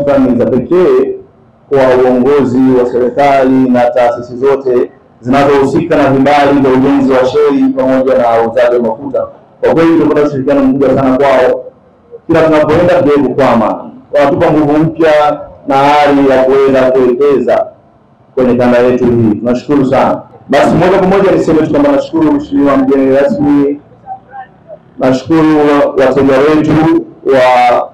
shukrani za pekee kwa uongozi wa serikali na taasisi zote zinazohusika na vibali vya ujenzi wa sheli pamoja na uuzaji wa mafuta. Kwa kweli tunapata ushirikiano mkubwa sana kwao. Kila tunapoenda tujaribu kukwama, wanatupa nguvu mpya na hali ya kuweza kuwekeza kwenye kanda yetu hii. Tunashukuru sana. Basi moja kwa moja niseme tu kwamba nashukuru mheshimiwa mgeni rasmi, nashukuru wateja wetu wa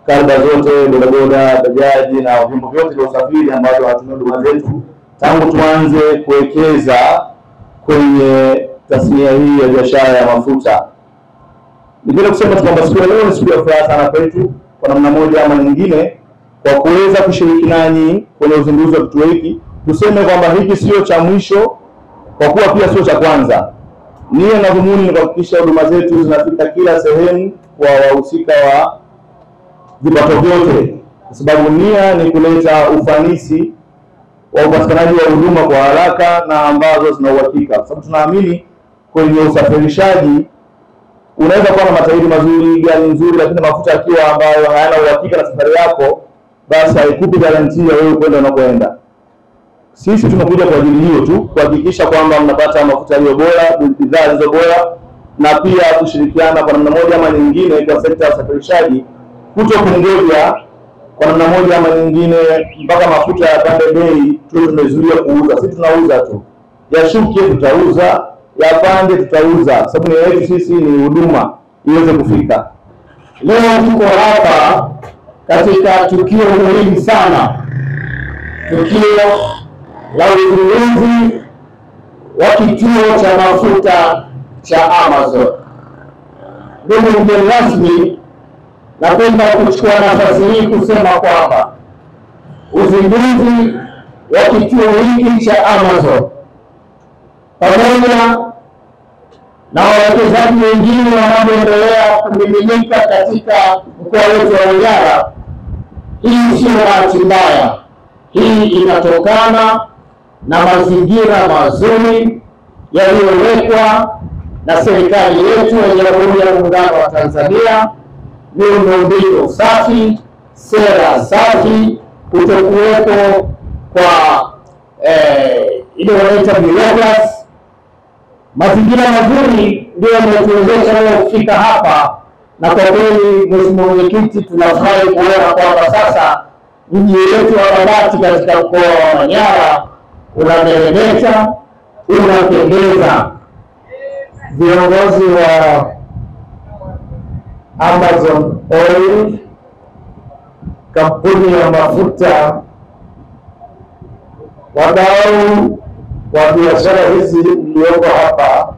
karga zote, bodaboda, bajaji na vyombo vyote vya usafiri ambavyo wanatumia huduma zetu tangu tuanze kuwekeza kwenye tasnia hii ya biashara ya mafuta. Nipende kusema kwamba siku ya leo ni siku ya furaha sana kwetu kwa namna moja ama nyingine, kwa kuweza kushiriki nanyi kwenye uzinduzi wa kituo hiki. Tuseme kwamba hiki sio cha mwisho, kwa kuwa pia sio cha kwanza. Nia na dhumuni ni kuhakikisha huduma zetu zinafika kila sehemu kwa wahusika wa vipato vyote, kwa sababu nia ni kuleta ufanisi wa upatikanaji wa huduma kwa haraka na ambazo zina uhakika. Kwa sababu tunaamini kwenye usafirishaji unaweza kuwa na matairi mazuri, gari nzuri, lakini mafuta yakiwa ambayo hayana uhakika na safari yako, basi haikupi garantia ya wewe kwenda unakoenda. Sisi tumekuja kwa ajili hiyo tu, kuhakikisha kwamba mnapata mafuta yaliyo bora, bidhaa zilizo bora, na pia kushirikiana kwa namna moja ama nyingine kwa sekta ya usafirishaji, kutokungoja kwa namna moja ama nyingine mpaka mafuta yapande bei tu tumezuia kuuza. Sisi tunauza tu, yashuke tutauza, yapande tutauza, sababu nia yetu sisi ni huduma iweze kufika. Leo tuko hapa katika tukio muhimu sana, tukio la uzinduzi wa kituo cha mafuta cha Amazon. Ndugu mgeni rasmi, napenda kuchukua nafasi hii kusema kwamba uzinduzi wa kituo hiki cha Amazon pamoja na wawekezaji wengine wanaoendelea kumiminika katika mkoa wetu wa Manyara, hii sio bahati mbaya. Hii inatokana na mazingira mazuri yaliyowekwa na serikali yetu ya Jamhuri ya Muungano wa Tanzania, miundombinu safi, sera safi, kutokuwepo kwa ile wanaita bureaucracy. Mazingira mazuri ndio yametuwezesha leo kufika hapa, na kwa kweli Mheshimiwa Mwenyekiti, tunafurahi kuona kwamba sasa mji wetu wa Babati katika mkoa wa Manyara unameremeta, unapendeza. Viongozi wa Amazon Oil, kampuni ya mafuta, wadau wa biashara hizi mlioko hapa,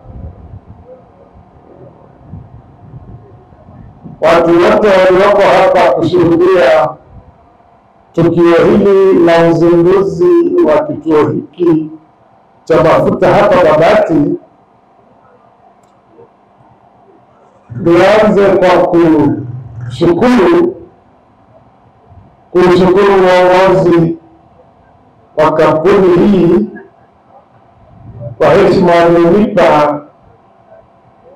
watu wote walioko hapa kushuhudia tukio hili la uzinduzi wa kituo hiki cha mafuta hapa Babati. Nianze kwa kushukuru uongozi wa kampuni hii kwa heshima walionipa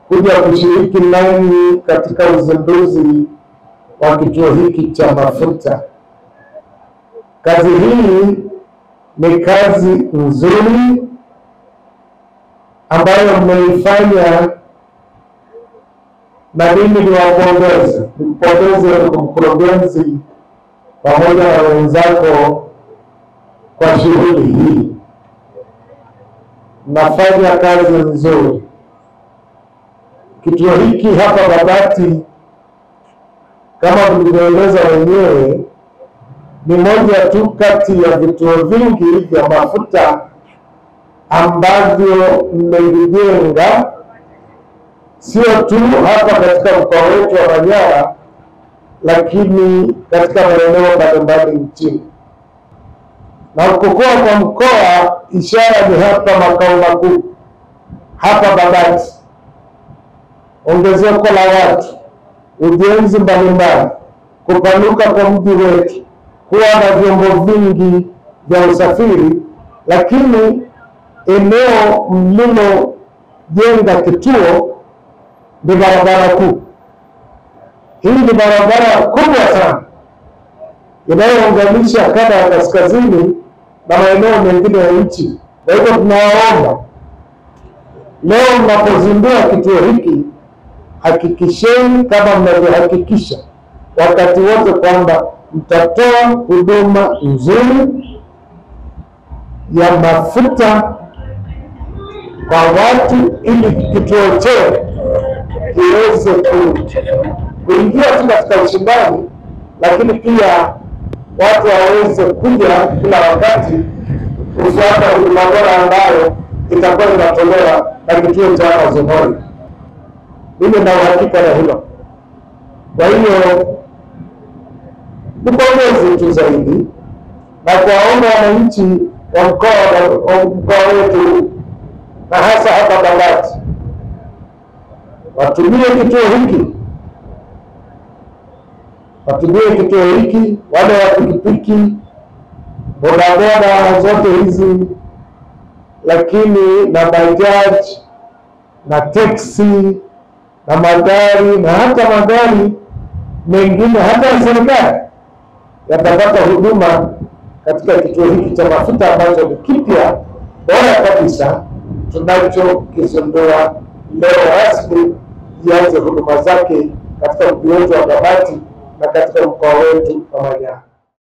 kuja kushiriki nami katika uzinduzi wa kituo hiki cha mafuta. Kazi hii ni kazi nzuri ambayo mmeifanya, na mimi niwapongeze. Nimpongeze mkurugenzi pamoja na wenzako kwa shughuli hii. Mnafanya kazi nzuri. Kituo hiki hapa Babati, kama mlivyoeleza wenyewe, ni moja tu kati ya vituo vingi vya mafuta ambavyo mmevijenga, sio tu hapa katika mkoa wetu wa Manyara, lakini katika maeneo mbalimbali nchini. Na kukua kwa mkoa, ishara ni hapa makao makuu, hapa Babati. Ongezeko la watu, ujenzi mbalimbali, kupanuka kwa mji wetu, kuwa na vyombo vingi vya usafiri, lakini eneo mlilojenga kituo ni barabara kuu. Hii ni barabara kubwa sana, inayounganisha kanda ya kaskazini na maeneo mengine ya nchi. Kwa hivyo tunawaomba leo mnapozindua kituo hiki, hakikisheni kama mnavyohakikisha wakati wote kwamba mtatoa huduma nzuri ya mafuta kwa watu, ili kituo chetu kiweze kuingia tu katika ushindani, lakini pia watu waweze kuja kila wakati kufuata huduma bora ambayo itakuwa inatolewa na kituo cha Amazon Oil. Mimi na uhakika na hilo. Kwa hiyo tupongeze tu zaidi na kuwaomba wananchi wa mkoa wetu na hasa hapa Babati watumie kituo hiki, wale wa pikipiki, bodaboda zote hizi, lakini na bajaji na teksi na magari na hata magari mengine hata ya serikali yatapata huduma katika kituo hiki cha mafuta ambacho ni kipya bora kabisa tunachokizindua leo rasmi, ianze huduma zake katika mji wetu wa Babati na katika mkoa wetu wa Manyara.